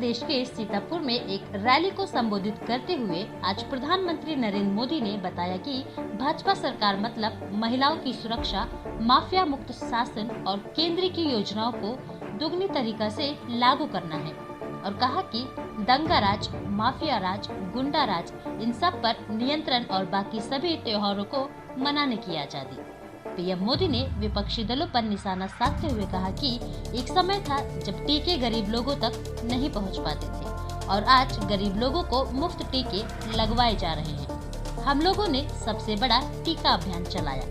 प्रदेश के सीतापुर में एक रैली को संबोधित करते हुए आज प्रधानमंत्री नरेंद्र मोदी ने बताया कि भाजपा सरकार मतलब महिलाओं की सुरक्षा, माफिया मुक्त शासन और केंद्र की योजनाओं को दुगनी तरीका से लागू करना है और कहा कि दंगा राज, माफिया राज, गुंडा राज, इन सब पर नियंत्रण और बाकी सभी त्योहारों को मनाने की आजादी। पीएम मोदी ने विपक्षी दलों पर निशाना साधते हुए कहा कि एक समय था जब टीके गरीब लोगों तक नहीं पहुंच पाते थे और आज गरीब लोगों को मुफ्त टीके लगवाए जा रहे हैं। हम लोगों ने सबसे बड़ा टीका अभियान चलाया।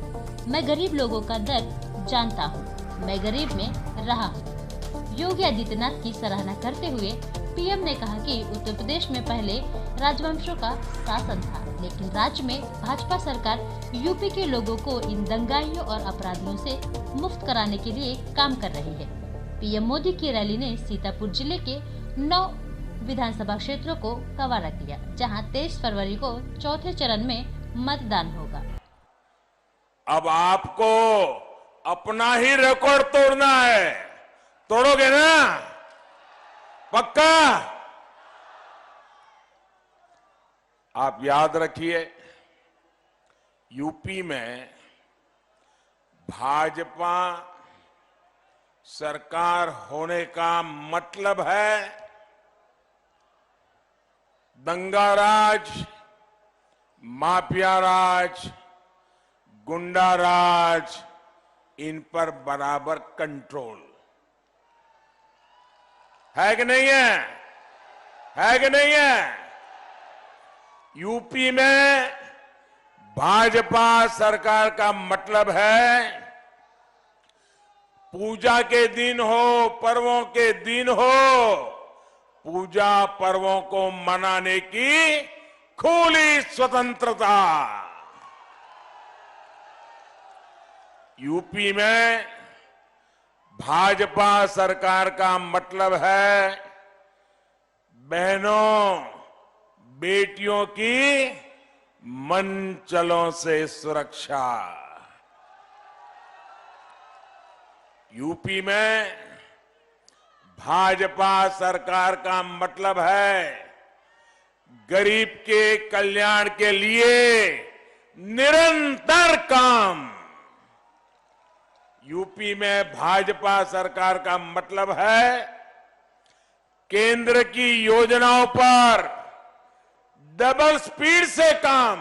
मैं गरीब लोगों का दर्द जानता हूँ, मैं गरीब में रहा हूँ। योगी आदित्यनाथ की सराहना करते हुए पीएम ने कहा कि उत्तर प्रदेश में पहले राजवंशों का शासन था, लेकिन राज्य में भाजपा सरकार यूपी के लोगों को इन दंगाइयों और अपराधियों से मुक्त कराने के लिए काम कर रही है। पीएम मोदी की रैली ने सीतापुर जिले के 9 विधानसभा क्षेत्रों को कवर किया, जहां 23 फरवरी को चौथे चरण में मतदान होगा। अब आपको अपना ही रिकॉर्ड तोड़ना है, तोड़ोगे ना? पक्का? आप याद रखिए, यूपी में भाजपा सरकार होने का मतलब है दंगा राज, माफिया राज, गुंडा राज, इन पर बराबर कंट्रोल है कि नहीं है? है कि नहीं है? यूपी में भाजपा सरकार का मतलब है पूजा के दिन हो, पर्वों के दिन हो, पूजा पर्वों को मनाने की खुली स्वतंत्रता। यूपी में भाजपा सरकार का मतलब है बहनों, बेटियों की मनचलों से सुरक्षा। यूपी में भाजपा सरकार का मतलब है गरीब के कल्याण के लिए निरंतर काम। यूपी में भाजपा सरकार का मतलब है केंद्र की योजनाओं पर डबल स्पीड से काम।